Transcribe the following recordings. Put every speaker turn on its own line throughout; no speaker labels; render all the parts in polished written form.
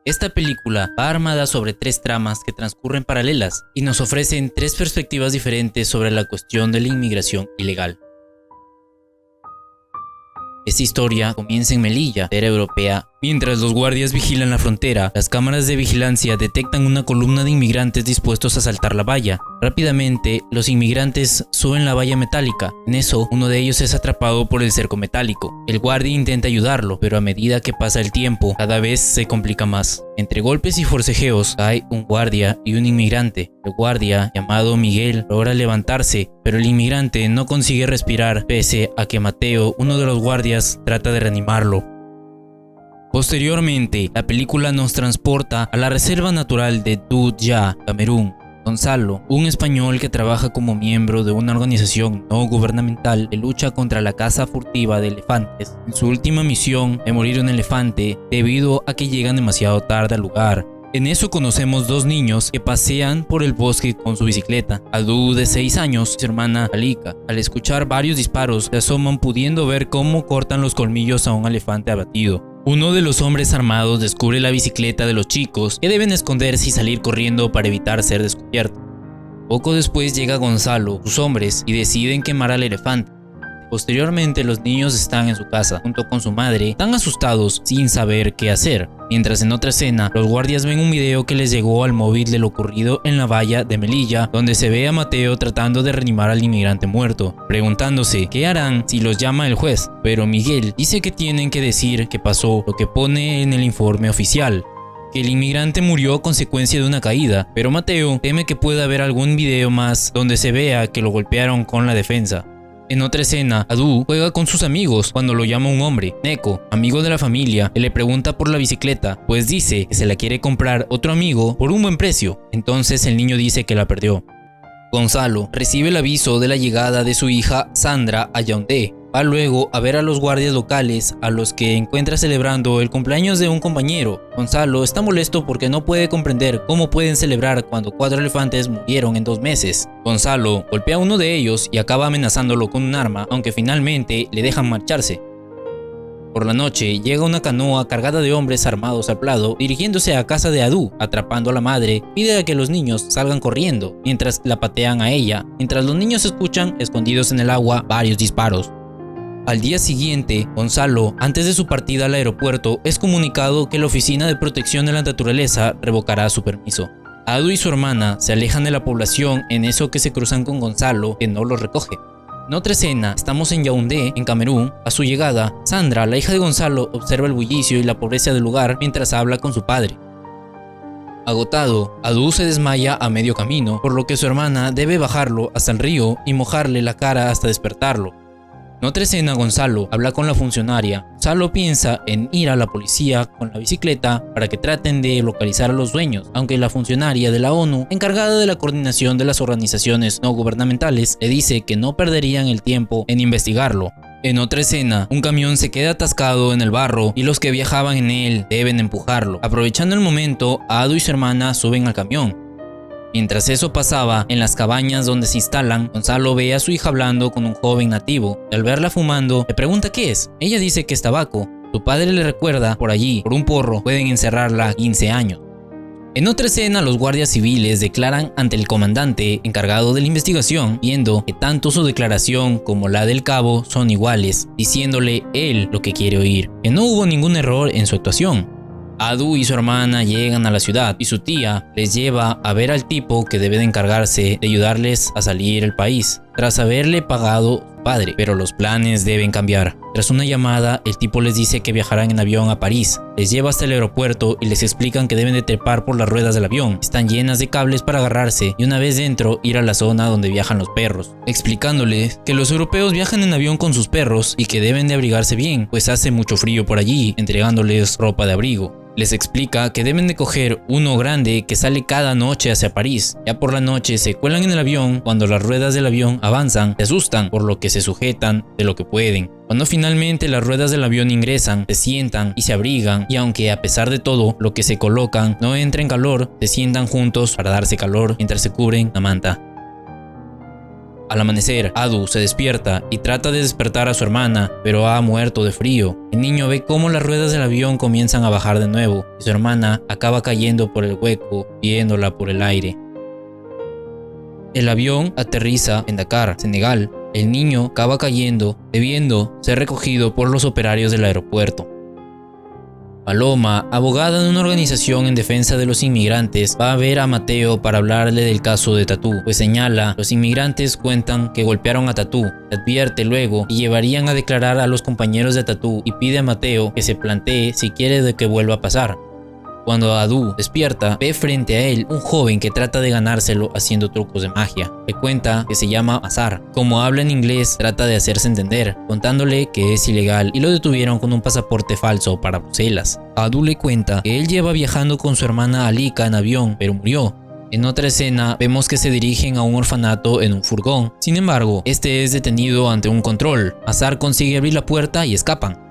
Esta película va armada sobre 3 tramas que transcurren paralelas y nos ofrecen 3 perspectivas diferentes sobre la cuestión de la inmigración ilegal. Esta historia comienza en Melilla, frontera europea. Mientras los guardias vigilan la frontera, las cámaras de vigilancia detectan una columna de inmigrantes dispuestos a saltar la valla. Rápidamente, los inmigrantes suben la valla metálica. En eso, uno de ellos es atrapado por el cerco metálico. El guardia intenta ayudarlo, pero a medida que pasa el tiempo, cada vez se complica más. Entre golpes y forcejeos, cae un guardia y un inmigrante. El guardia, llamado Miguel, logra levantarse, pero el inmigrante no consigue respirar, pese a que Mateo, uno de los guardias, trata de reanimarlo. Posteriormente, la película nos transporta a la reserva natural de Dhow-Ya, Camerún. Gonzalo, un español que trabaja como miembro de una organización no gubernamental que lucha contra la caza furtiva de elefantes. En su última misión de morir un elefante debido a que llegan demasiado tarde al lugar. En eso conocemos 2 niños que pasean por el bosque con su bicicleta. Adu, de 6 años, y su hermana Alika. Al escuchar varios disparos, se asoman pudiendo ver cómo cortan los colmillos a un elefante abatido. Uno de los hombres armados descubre la bicicleta de los chicos, que deben esconderse y salir corriendo para evitar ser descubiertos. Poco después llega Gonzalo, sus hombres, y deciden quemar al elefante. Posteriormente, los niños están en su casa, junto con su madre, tan asustados sin saber qué hacer. Mientras en otra escena, los guardias ven un video que les llegó al móvil de lo ocurrido en la valla de Melilla, donde se ve a Mateo tratando de reanimar al inmigrante muerto, preguntándose qué harán si los llama el juez. Pero Miguel dice que tienen que decir qué pasó, lo que pone en el informe oficial, que el inmigrante murió a consecuencia de una caída, pero Mateo teme que pueda haber algún video más donde se vea que lo golpearon con la defensa. En otra escena, Adu juega con sus amigos cuando lo llama un hombre, Neko, amigo de la familia, que le pregunta por la bicicleta, pues dice que se la quiere comprar otro amigo por un buen precio. Entonces el niño dice que la perdió. Gonzalo recibe el aviso de la llegada de su hija Sandra a Yaoundé. Va luego a ver a los guardias locales, a los que encuentra celebrando el cumpleaños de un compañero. Gonzalo está molesto porque no puede comprender cómo pueden celebrar cuando 4 elefantes murieron en 2 meses. Gonzalo golpea a uno de ellos y acaba amenazándolo con un arma, aunque finalmente le dejan marcharse. Por la noche llega una canoa cargada de hombres armados al prado, dirigiéndose a casa de Adu. Atrapando a la madre, pide a que los niños salgan corriendo, mientras la patean a ella, mientras los niños escuchan, escondidos en el agua, varios disparos. Al día siguiente, Gonzalo, antes de su partida al aeropuerto, es comunicado que la Oficina de Protección de la Naturaleza revocará su permiso. Adu y su hermana se alejan de la población, en eso que se cruzan con Gonzalo, que no los recoge. En otra escena, estamos en Yaoundé, en Camerún. A su llegada, Sandra, la hija de Gonzalo, observa el bullicio y la pobreza del lugar mientras habla con su padre. Agotado, Adu se desmaya a medio camino, por lo que su hermana debe bajarlo hasta el río y mojarle la cara hasta despertarlo. En otra escena, Gonzalo habla con la funcionaria. Gonzalo piensa en ir a la policía con la bicicleta para que traten de localizar a los dueños, aunque la funcionaria de la ONU, encargada de la coordinación de las organizaciones no gubernamentales, le dice que no perderían el tiempo en investigarlo. En otra escena, un camión se queda atascado en el barro y los que viajaban en él deben empujarlo. Aprovechando el momento, Adu y su hermana suben al camión. Mientras eso pasaba, en las cabañas donde se instalan, Gonzalo ve a su hija hablando con un joven nativo, y al verla fumando, le pregunta qué es. Ella dice que es tabaco. Su padre le recuerda, por allí, por un porro, pueden encerrarla 15 años. En otra escena, los guardias civiles declaran ante el comandante encargado de la investigación, viendo que tanto su declaración como la del cabo son iguales, diciéndole él lo que quiere oír, que no hubo ningún error en su actuación. Adu y su hermana llegan a la ciudad y su tía les lleva a ver al tipo que debe de encargarse de ayudarles a salir del país, tras haberle pagado su padre, pero los planes deben cambiar. Tras una llamada, el tipo les dice que viajarán en avión a París, les lleva hasta el aeropuerto y les explican que deben de trepar por las ruedas del avión, están llenas de cables para agarrarse y una vez dentro ir a la zona donde viajan los perros, explicándoles que los europeos viajan en avión con sus perros y que deben de abrigarse bien, pues hace mucho frío por allí, entregándoles ropa de abrigo. Les explica que deben de coger uno grande que sale cada noche hacia París. Ya por la noche se cuelan en el avión. Cuando las ruedas del avión avanzan, se asustan, por lo que se sujetan de lo que pueden. Cuando finalmente las ruedas del avión ingresan, se sientan y se abrigan, y aunque a pesar de todo lo que se colocan no entra en calor, se sientan juntos para darse calor mientras se cubren la manta. Al amanecer, Adu se despierta y trata de despertar a su hermana, pero ha muerto de frío. El niño ve cómo las ruedas del avión comienzan a bajar de nuevo y su hermana acaba cayendo por el hueco, viéndola por el aire. El avión aterriza en Dakar, Senegal. El niño acaba cayendo, debiendo ser recogido por los operarios del aeropuerto. Paloma, abogada de una organización en defensa de los inmigrantes, va a ver a Mateo para hablarle del caso de Tatú, pues señala, los inmigrantes cuentan que golpearon a Tatú, le advierte luego y llevarían a declarar a los compañeros de Tatú y pide a Mateo que se plantee si quiere de que vuelva a pasar. Cuando Adu despierta, ve frente a él un joven que trata de ganárselo haciendo trucos de magia. Le cuenta que se llama Mazar. Como habla en inglés, trata de hacerse entender, contándole que es ilegal y lo detuvieron con un pasaporte falso para Bruselas. Adu le cuenta que él lleva viajando con su hermana Alika en avión, pero murió. En otra escena, vemos que se dirigen a un orfanato en un furgón. Sin embargo, este es detenido ante un control. Mazar consigue abrir la puerta y escapan.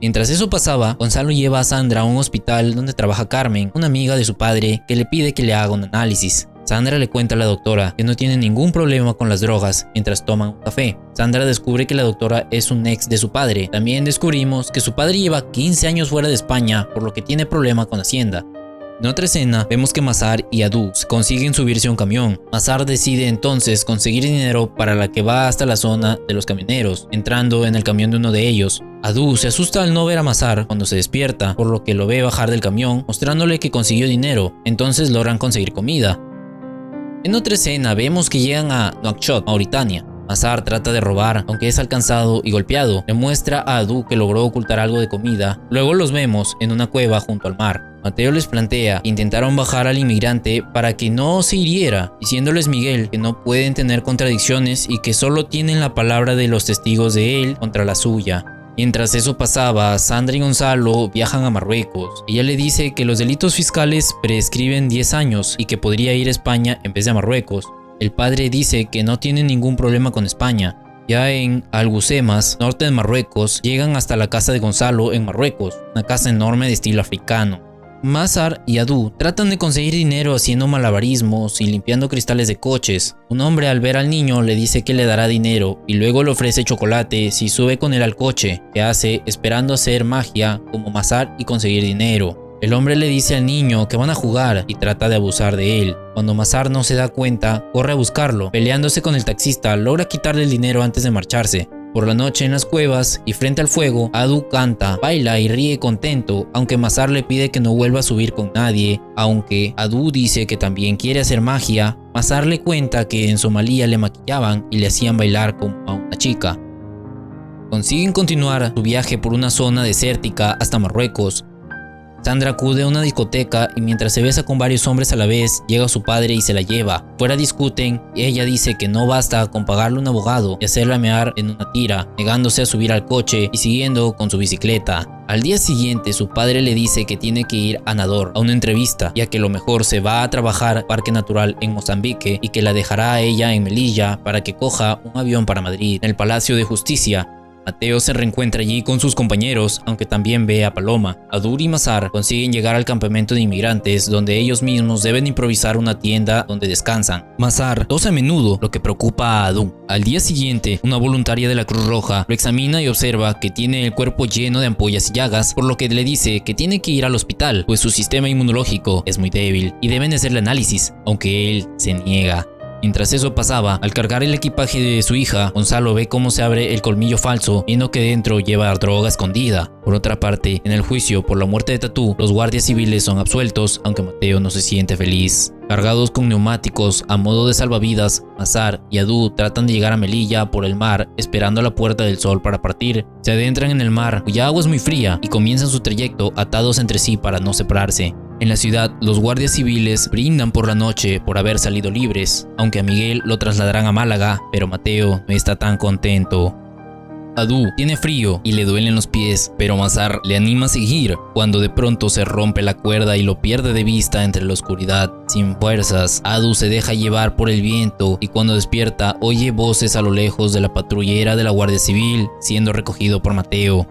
Mientras eso pasaba, Gonzalo lleva a Sandra a un hospital donde trabaja Carmen, una amiga de su padre, que le pide que le haga un análisis. Sandra le cuenta a la doctora que no tiene ningún problema con las drogas mientras toman un café. Sandra descubre que la doctora es un ex de su padre. También descubrimos que su padre lleva 15 años fuera de España, por lo que tiene problema con Hacienda. En otra escena, vemos que Mazar y Adu consiguen subirse a un camión. Mazar decide entonces conseguir dinero para la que va hasta la zona de los camioneros, entrando en el camión de uno de ellos. Adu se asusta al no ver a Mazar cuando se despierta, por lo que lo ve bajar del camión, mostrándole que consiguió dinero. Entonces logran conseguir comida. En otra escena, vemos que llegan a Nouakchott, Mauritania. Mazar trata de robar, aunque es alcanzado y golpeado. Le muestra a Adu que logró ocultar algo de comida. Luego los vemos en una cueva junto al mar. Mateo les plantea que intentaron bajar al inmigrante para que no se hiriera, diciéndoles Miguel que no pueden tener contradicciones y que solo tienen la palabra de los testigos de él contra la suya. Mientras eso pasaba, Sandra y Gonzalo viajan a Marruecos. Ella le dice que los delitos fiscales prescriben 10 años y que podría ir a España en vez de a Marruecos. El padre dice que no tiene ningún problema con España. Ya en Alhucemas, norte de Marruecos, llegan hasta la casa de Gonzalo en Marruecos, una casa enorme de estilo africano. Mazar y Adu tratan de conseguir dinero haciendo malabarismos y limpiando cristales de coches. Un hombre al ver al niño le dice que le dará dinero y luego le ofrece chocolate si sube con él al coche, que hace esperando hacer magia como Mazar y conseguir dinero. El hombre le dice al niño que van a jugar y trata de abusar de él. Cuando Mazar no se da cuenta, corre a buscarlo. Peleándose con el taxista, logra quitarle el dinero antes de marcharse. Por la noche en las cuevas y frente al fuego, Adu canta, baila y ríe contento, aunque Mazar le pide que no vuelva a subir con nadie. Aunque Adu dice que también quiere hacer magia, Mazar le cuenta que en Somalia le maquillaban y le hacían bailar como a una chica. Consiguen continuar su viaje por una zona desértica hasta Marruecos. Sandra acude a una discoteca y mientras se besa con varios hombres a la vez, llega su padre y se la lleva. Fuera discuten y ella dice que no basta con pagarle un abogado y hacerla mear en una tira, negándose a subir al coche y siguiendo con su bicicleta. Al día siguiente su padre le dice que tiene que ir a Nador a una entrevista, ya que lo mejor se va a trabajar Parque Natural en Mozambique y que la dejará a ella en Melilla para que coja un avión para Madrid. En el Palacio de Justicia, Mateo se reencuentra allí con sus compañeros, aunque también ve a Paloma. Adu y Mazar consiguen llegar al campamento de inmigrantes, donde ellos mismos deben improvisar una tienda donde descansan. Mazar tose a menudo, lo que preocupa a Adu. Al día siguiente, una voluntaria de la Cruz Roja lo examina y observa que tiene el cuerpo lleno de ampollas y llagas, por lo que le dice que tiene que ir al hospital, pues su sistema inmunológico es muy débil y deben hacerle análisis, aunque él se niega. Mientras eso pasaba, al cargar el equipaje de su hija, Gonzalo ve cómo se abre el colmillo falso, viendo que dentro lleva droga escondida. Por otra parte, en el juicio por la muerte de Tatú, los guardias civiles son absueltos, aunque Mateo no se siente feliz. Cargados con neumáticos a modo de salvavidas, Mazar y Adu tratan de llegar a Melilla por el mar, esperando a la Puerta del Sol para partir. Se adentran en el mar, cuya agua es muy fría, y comienzan su trayecto atados entre sí para no separarse. En la ciudad, los guardias civiles brindan por la noche por haber salido libres, aunque a Miguel lo trasladarán a Málaga, pero Mateo no está tan contento. Adu tiene frío y le duelen los pies, pero Mazar le anima a seguir, cuando de pronto se rompe la cuerda y lo pierde de vista entre la oscuridad. Sin fuerzas, Adu se deja llevar por el viento y cuando despierta oye voces a lo lejos de la patrullera de la Guardia Civil, siendo recogido por Mateo.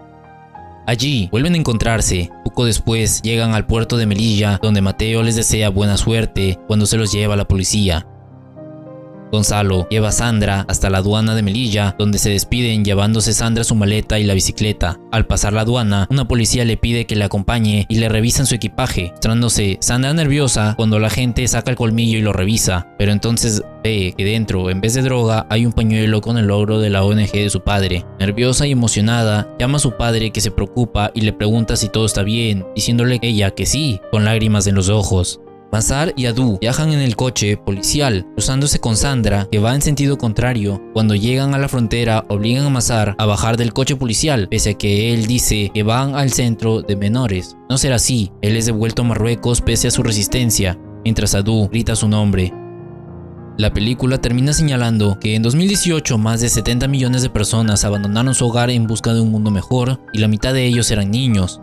Allí vuelven a encontrarse. Poco después llegan al puerto de Melilla, donde Mateo les desea buena suerte cuando se los lleva a la policía. Gonzalo lleva a Sandra hasta la aduana de Melilla, donde se despiden llevándose Sandra su maleta y la bicicleta. Al pasar la aduana, una policía le pide que le acompañe y le revisan su equipaje, mostrándose Sandra nerviosa cuando la gente saca el colmillo y lo revisa, pero entonces ve que dentro, en vez de droga, hay un pañuelo con el logro de la ONG de su padre. Nerviosa y emocionada, llama a su padre, que se preocupa y le pregunta si todo está bien, diciéndole ella que sí, con lágrimas en los ojos. Mazar y Adu viajan en el coche policial, cruzándose con Sandra, que va en sentido contrario. Cuando llegan a la frontera, obligan a Mazar a bajar del coche policial, pese a que él dice que van al centro de menores. No será así, él es devuelto a Marruecos pese a su resistencia, mientras Adu grita su nombre. La película termina señalando que en 2018 más de 70 millones de personas abandonaron su hogar en busca de un mundo mejor, y la mitad de ellos eran niños.